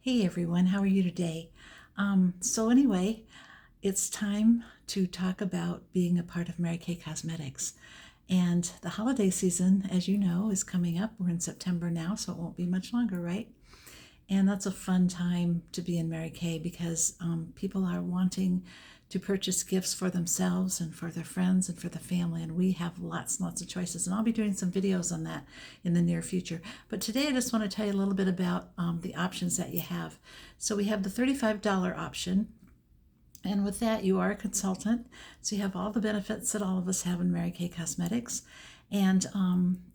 Hey everyone, how are you today? So anyway, it's time to talk about being a part of Mary Kay Cosmetics. And the holiday season, as you know, is coming up. We're in September now, so it won't be much longer, right? And that's a fun time to be in Mary Kay because people are wanting to purchase gifts for themselves and for their friends and for the family. And we have lots and lots of choices. And I'll be doing some videos on that in the near future. But today I just want to tell you a little bit about the options that you have. So we have the $35 option. And with that, you are a consultant. So you have all the benefits that all of us have in Mary Kay Cosmetics. And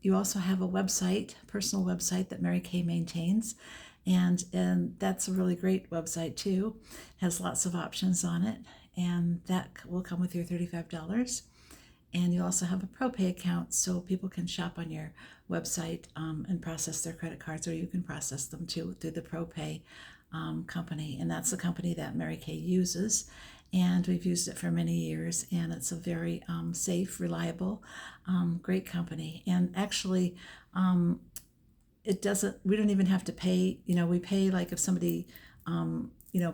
you also have a website, personal website that Mary Kay maintains. And that's a really great website too. Has lots of options on it. And that will come with your $35. And you also have a ProPay account so people can shop on your website and process their credit cards, or you can process them too through the ProPay company. And that's the company that Mary Kay uses. And we've used it for many years, and it's a very safe, reliable, great company. And actually, we don't even have to pay, we pay like if somebody,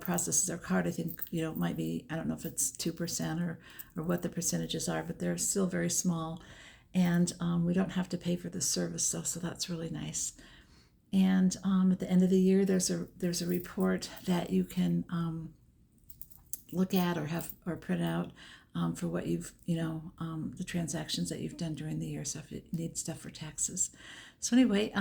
processes their card, I think, it might be, I don't know if it's 2% or what the percentages are, but they're still very small. And we don't have to pay for the service, so that's really nice. And at the end of the year, there's a report that you can look at or print out for what you've, the transactions that you've done during the year. So if you need stuff for taxes. So anyway,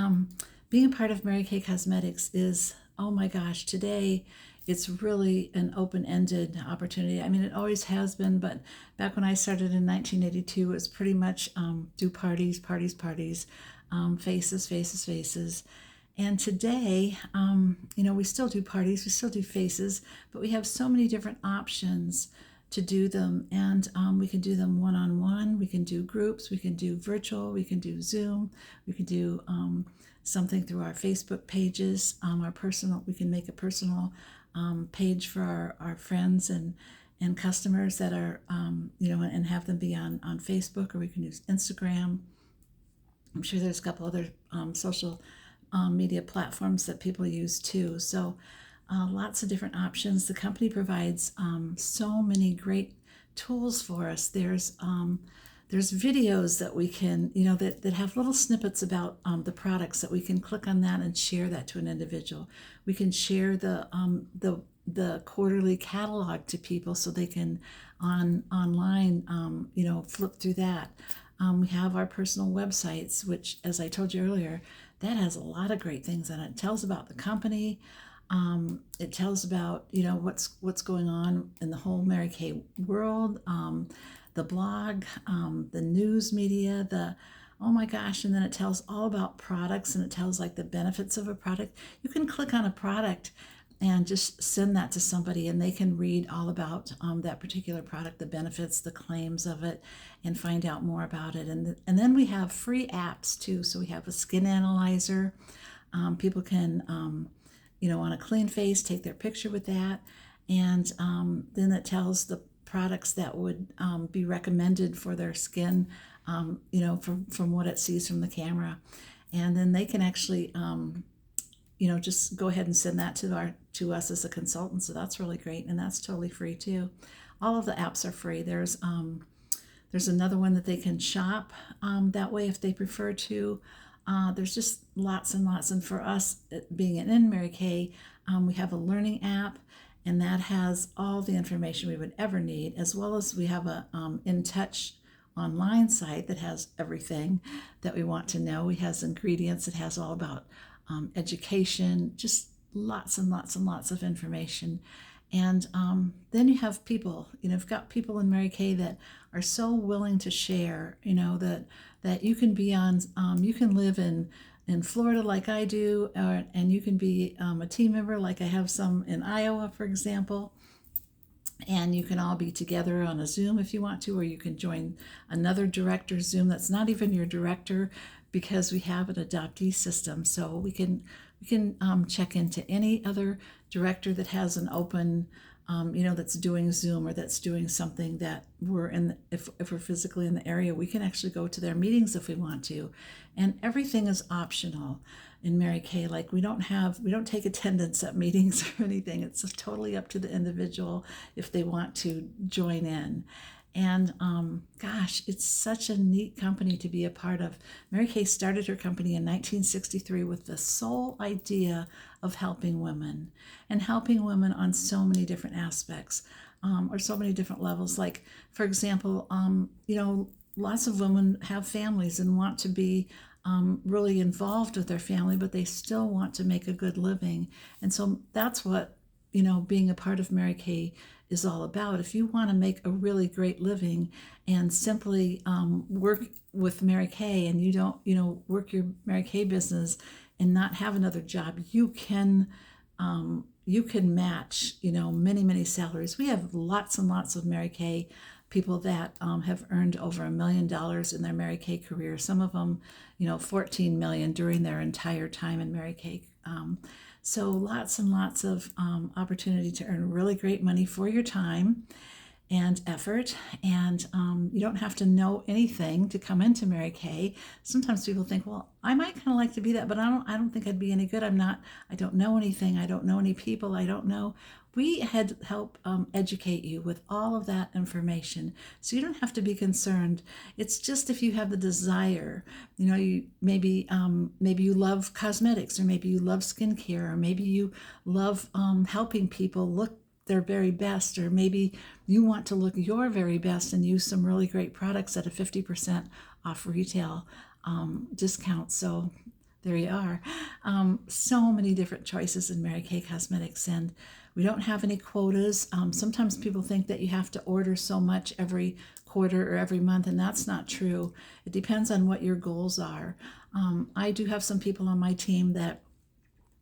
being a part of Mary Kay Cosmetics is, oh my gosh, today it's really an open-ended opportunity. I mean, it always has been, but back when I started in 1982, it was pretty much do parties, faces. And today, we still do parties, we still do faces, but we have so many different options to do them. And we can do them one-on-one, we can do groups, we can do virtual, we can do Zoom, we can do something through our Facebook pages, we can make a personal page for our friends and customers that are, and have them be on Facebook, or we can use Instagram. I'm sure there's a couple other social media platforms that people use too. So lots of different options. The company provides so many great tools for us. There's videos that we can, that have little snippets about the products that we can click on that and share that to an individual. We can share the quarterly catalog to people so they can online, flip through that. We have our personal websites, which, as I told you earlier, that has a lot of great things in it. It tells about the company. It tells about, what's going on in the whole Mary Kay world, the blog, the news media, oh my gosh, and then it tells all about products, and it tells like the benefits of a product. You can click on a product and just send that to somebody, and they can read all about that particular product, the benefits, the claims of it, and find out more about it. And then we have free apps too. So we have a skin analyzer. People can, on a clean face, take their picture with that, and then it tells the products that would be recommended for their skin, from what it sees from the camera. And then they can actually just go ahead and send that to us as a consultant. So that's really great, and that's totally free too. All of the apps are free. There's another one that they can shop that way if they prefer to. There's just lots and lots. And for us, being in Mary Kay, we have a learning app, and that has all the information we would ever need, as well as we have a In Touch online site that has everything that we want to know. It has ingredients. It has all about education, just lots and lots and lots of information. And then you have people, you've got people in Mary Kay that are so willing to share, that you can be on, you can live in Florida like I do, and you can be a team member like I have some in Iowa, for example. And you can all be together on a Zoom if you want to, or you can join another director Zoom that's not even your director, because we have an adoptee system. So we can check into any other director that has an open, that's doing Zoom, or that's doing something that if we're physically in the area, we can actually go to their meetings if we want to. And everything is optional. in Mary Kay. Like we don't take attendance at meetings or anything. It's totally up to the individual if they want to join in. And gosh, it's such a neat company to be a part of. Mary Kay started her company in 1963 with the sole idea of helping women and helping women on so many different aspects, or so many different levels. Like, for example, lots of women have families and want to be really involved with their family, but they still want to make a good living. And so that's what, being a part of Mary Kay is all about. If you want to make a really great living and simply work with Mary Kay, and you don't, work your Mary Kay business and not have another job, you can match, many, many salaries. We have lots and lots of Mary Kay people that have earned over $1 million in their Mary Kay career. Some of them, 14 million during their entire time in Mary Kay. So lots and lots of opportunity to earn really great money for your time and effort. And you don't have to know anything to come into Mary Kay. Sometimes people think, well, I might kind of like to be that, but I don't think I'd be any good. I don't know anything. I don't know any people. I don't know. We had help educate you with all of that information. So you don't have to be concerned. It's just if you have the desire, you maybe you love cosmetics, or maybe you love skincare, or maybe you love helping people look their very best, or maybe you want to look your very best and use some really great products at a 50% off retail discount. So there you are. So many different choices in Mary Kay Cosmetics, and we don't have any quotas. Sometimes people think that you have to order so much every quarter or every month, and that's not true. It depends on what your goals are. I do have some people on my team that,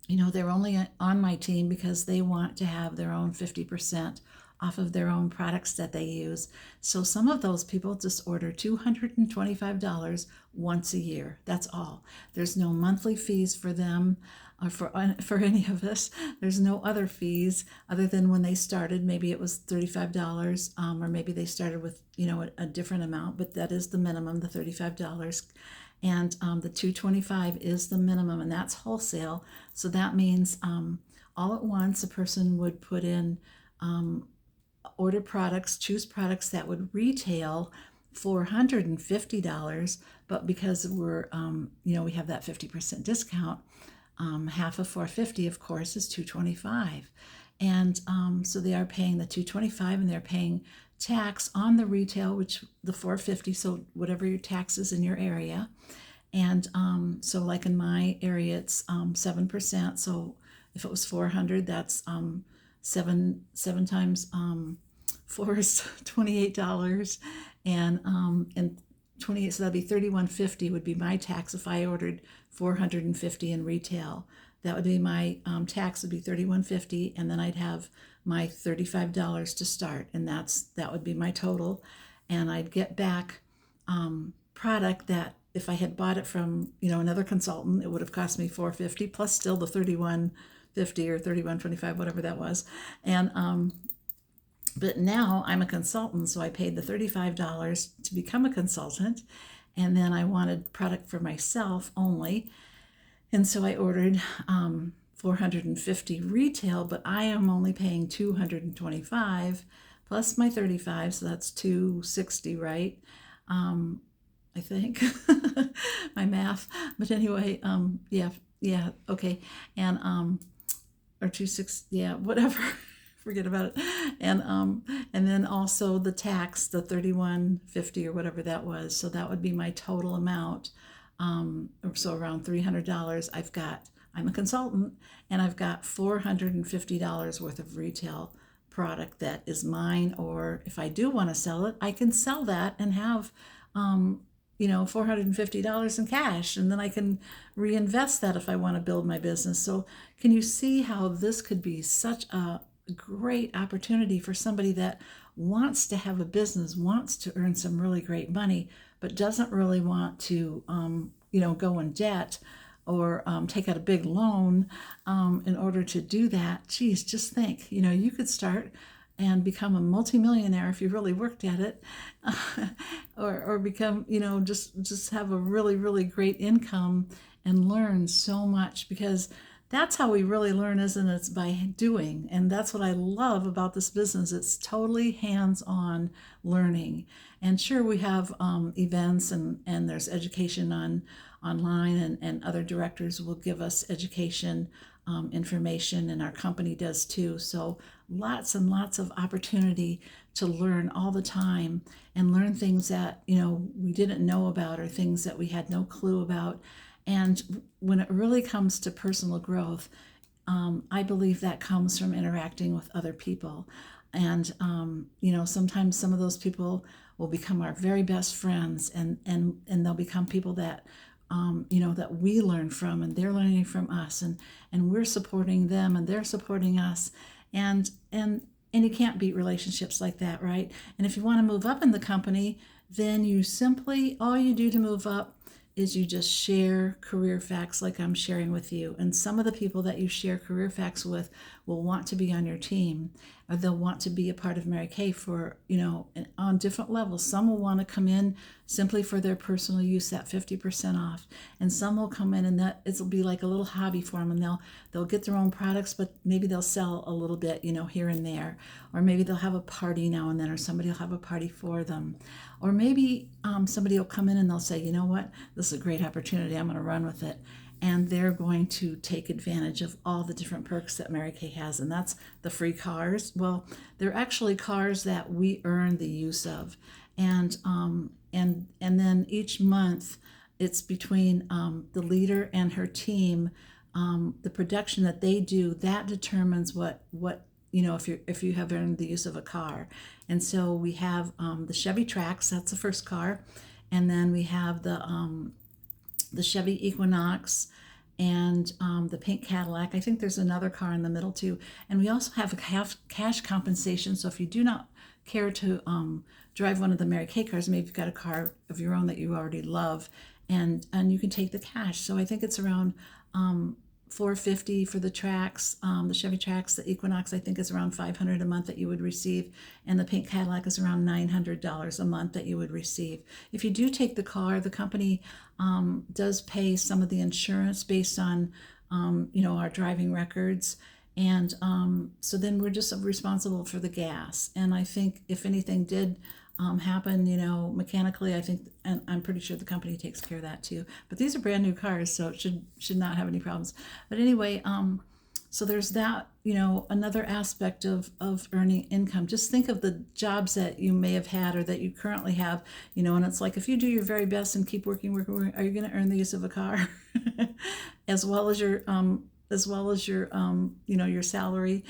they're only on my team because they want to have their own 50% off of their own products that they use. So some of those people just order $225 once a year. That's all. There's no monthly fees for them or for any of us. There's no other fees other than when they started. Maybe it was $35, or maybe they started with a different amount, but that is the minimum, the $35. And the $225 is the minimum, and that's wholesale. So that means all at once a person would put in order products, choose products that would retail $450, but because we're we have that 50% discount, half of $450 of course is $225, and so they are paying the $225, and they're paying tax on the retail, which the $450, so whatever your tax is in your area. And so like in my area it's 7%, so if it was $400, that's seven times 4 is $28, and 28, so that'd be $31.50 would be my tax if I ordered $450 in retail. That would be my tax would be $31.50, and then I'd have my $35 to start, and that would be my total. And I'd get back product that if I had bought it from another consultant, it would have cost me $450 plus still the $31.50 or $31.25, whatever that was. And but now I'm a consultant, so I paid the $35 to become a consultant, and then I wanted product for myself only, and so I ordered $450 retail, but I am only paying $225 plus my $35, so that's $260, right? I think my math, but anyway, yeah, okay, and or 260, yeah, whatever. Forget about it. And then also the tax, the $31.50 or whatever that was. So that would be my total amount. So around $300. I'm a consultant, and I've got $450 worth of retail product that is mine. Or if I do want to sell it, I can sell that and have $450 in cash, and then I can reinvest that if I want to build my business. So can you see how this could be such a great opportunity for somebody that wants to have a business, wants to earn some really great money, but doesn't really want to, go in debt or take out a big loan in order to do that? Geez, just think, you could start and become a multimillionaire if you really worked at it, or become, just have a really, really great income and learn so much, because that's how we really learn, isn't it? It's by doing. And that's what I love about this business. It's totally hands-on learning. And sure, we have events, and there's education online, and other directors will give us education information, and our company does too. So lots and lots of opportunity to learn all the time, and learn things that we didn't know about, or things that we had no clue about. And when it really comes to personal growth, I believe that comes from interacting with other people. And sometimes some of those people will become our very best friends, and they'll become people that that we learn from, and they're learning from us, and we're supporting them, and they're supporting us, and you can't beat relationships like that, right? And if you want to move up in the company, then all you do to move up is you just share career facts like I'm sharing with you. And some of the people that you share career facts with will want to be on your team, or they'll want to be a part of Mary Kay for, on different levels. Some will want to come in simply for their personal use at 50% off. And some will come in, and that it'll be like a little hobby for them, and they'll get their own products, but maybe they'll sell a little bit, here and there. Or maybe they'll have a party now and then, or somebody will have a party for them. Or maybe somebody will come in and they'll say, you know what, this is a great opportunity, I'm going to run with it. And they're going to take advantage of all the different perks that Mary Kay has. And that's the free cars. Well, they're actually cars that we earn the use of. And then each month, it's between the leader and her team. The production that they do, that determines what if you have earned the use of a car. And so we have the Chevy Trax, that's the first car, and then we have the Chevy Equinox, and the pink Cadillac. I think there's another car in the middle too. And we also have a cash compensation. So if you do not care to drive one of the Mary Kay cars, maybe you've got a car of your own that you already love, and you can take the cash. So I think it's around $450 for the Trax, the Chevy Trax. The Equinox, I think, is around $500 a month that you would receive, and the pink Cadillac is around $900 a month that you would receive. If you do take the car, the company does pay some of the insurance based on our driving records, and so then we're just responsible for the gas. And I think if anything did happen, mechanically, I think, and I'm pretty sure the company takes care of that too. But these are brand new cars, so it should not have any problems. But anyway, so there's that, another aspect of earning income. Just think of the jobs that you may have had, or that you currently have, and it's like, if you do your very best and keep working, are you going to earn the use of a car as well as your your salary?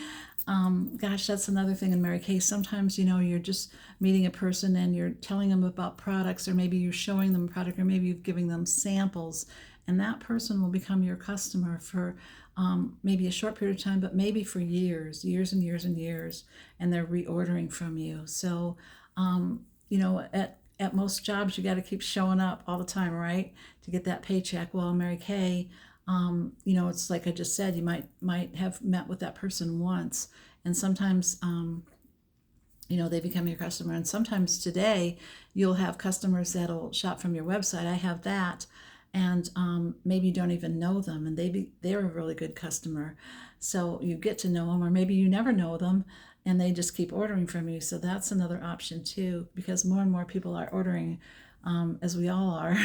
Gosh, that's another thing in Mary Kay. Sometimes, you're just meeting a person and you're telling them about products, or maybe you're showing them a product, or maybe you're giving them samples, and that person will become your customer for maybe a short period of time, but maybe for years and years and years, and they're reordering from you. So, at most jobs, you got to keep showing up all the time, right, to get that paycheck. Well, Mary Kay, it's like I just said, you might have met with that person once, and sometimes they become your customer. And sometimes today you'll have customers that'll shop from your website. I have that, and maybe you don't even know them, and they're a really good customer, so you get to know them. Or maybe you never know them and they just keep ordering from you. So that's another option too, because more and more people are ordering, as we all are,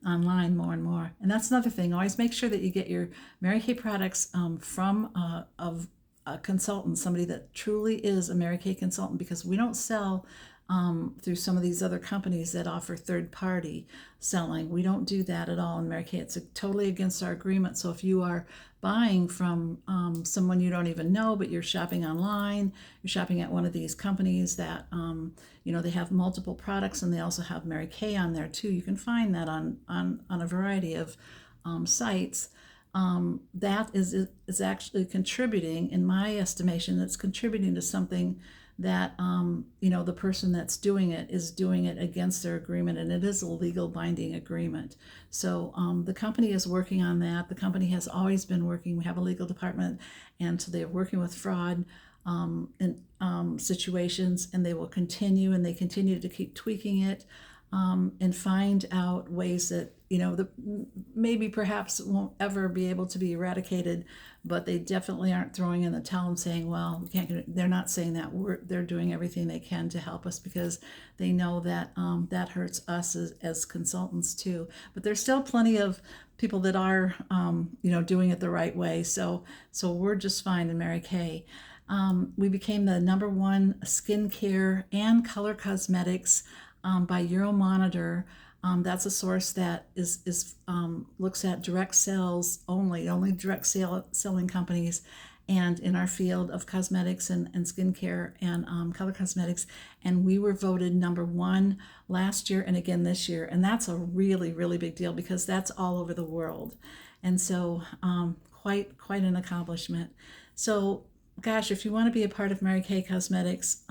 online more and more. And that's another thing. Always make sure that you get your Mary Kay products from a consultant, somebody that truly is a Mary Kay consultant, because we don't sell through some of these other companies that offer third-party selling. We don't do that at all in Mary Kay. It's totally against our agreement. So if you are buying from someone you don't even know, but you're shopping online, you're shopping at one of these companies that, they have multiple products, and they also have Mary Kay on there too. You can find that on a variety of sites. That is actually contributing, in my estimation, it's contributing to something that the person that's doing it is doing it against their agreement, and it is a legal binding agreement. So the company is working on that. The company has always been working. We have a legal department, and so they're working with fraud in situations, and they will continue, and they continue to keep tweaking it, and find out ways that maybe perhaps won't ever be able to be eradicated, but they definitely aren't throwing in the towel and saying, well, we can't get it. They're not saying that. They're doing everything they can to help us, because they know that that hurts us as consultants too. But there's still plenty of people that are doing it the right way. So we're just fine in Mary Kay. We became the #1 skincare and color cosmetics by Euromonitor. That's a source that is looks at direct sales only direct selling companies, and in our field of cosmetics and skincare and color cosmetics. And we were voted #1 last year and again this year. And that's a really, really big deal, because that's all over the world. And so quite an accomplishment. So gosh, if you want to be a part of Mary Kay Cosmetics,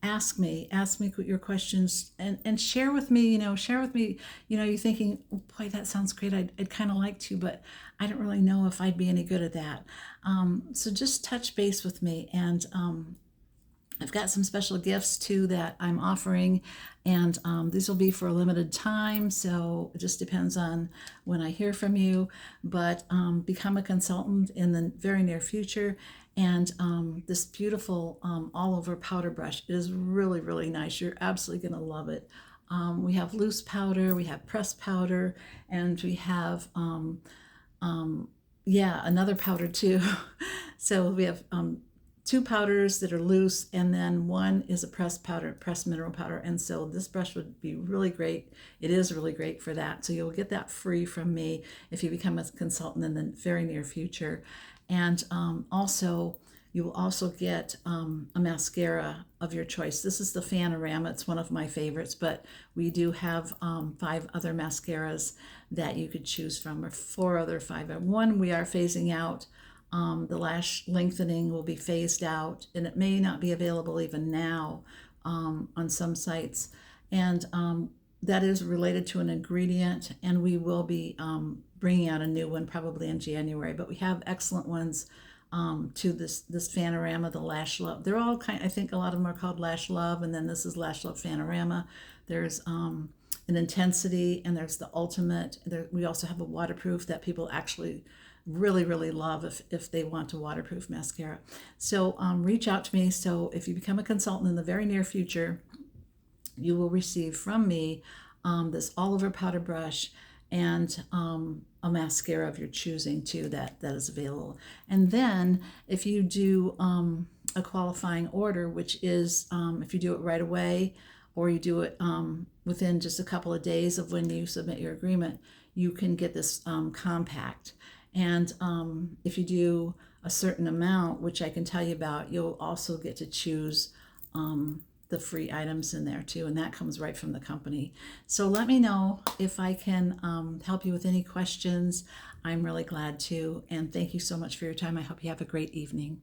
ask me your questions, and share with me, you're thinking, oh, boy, that sounds great. I'd kind of like to, but I don't really know if I'd be any good at that. So just touch base with me, and I've got some special gifts too that I'm offering, and these will be for a limited time, so it just depends on when I hear from you. But become a consultant in the very near future. And this beautiful all over powder brush is really, really nice. You're absolutely going to love it. We have loose powder, we have pressed powder, and we have another powder too. So we have 2 powders that are loose, and then one is a pressed powder, pressed mineral powder. And so this brush would be really great. It is really great for that. So you'll get that free from me if you become a consultant in the very near future. And also, you will also get a mascara of your choice. This is the Fanorama. It's one of my favorites, but we do have 5 other mascaras that you could choose from, or 4 other 5. One we are phasing out. The lash lengthening will be phased out, and it may not be available even now on some sites. And that is related to an ingredient, and we will be bringing out a new one probably in January. But we have excellent ones to this Fanorama, the Lash Love. They're all I think a lot of them are called Lash Love, and then this is Lash Love Fanorama. There's an Intensity, and there's the Ultimate. We also have a waterproof that people actually really, really love if they want a waterproof mascara. So reach out to me. So if you become a consultant in the very near future, you will receive from me this all over powder brush and a mascara of your choosing too that is available. And then if you do a qualifying order, which is if you do it right away, or you do it within just a couple of days of when you submit your agreement, you can get this compact. And if you do a certain amount, which I can tell you about, you'll also get to choose the free items in there too, and that comes right from the company. So let me know if I can help you with any questions. I'm really glad to, and thank you so much for your time. I hope you have a great evening.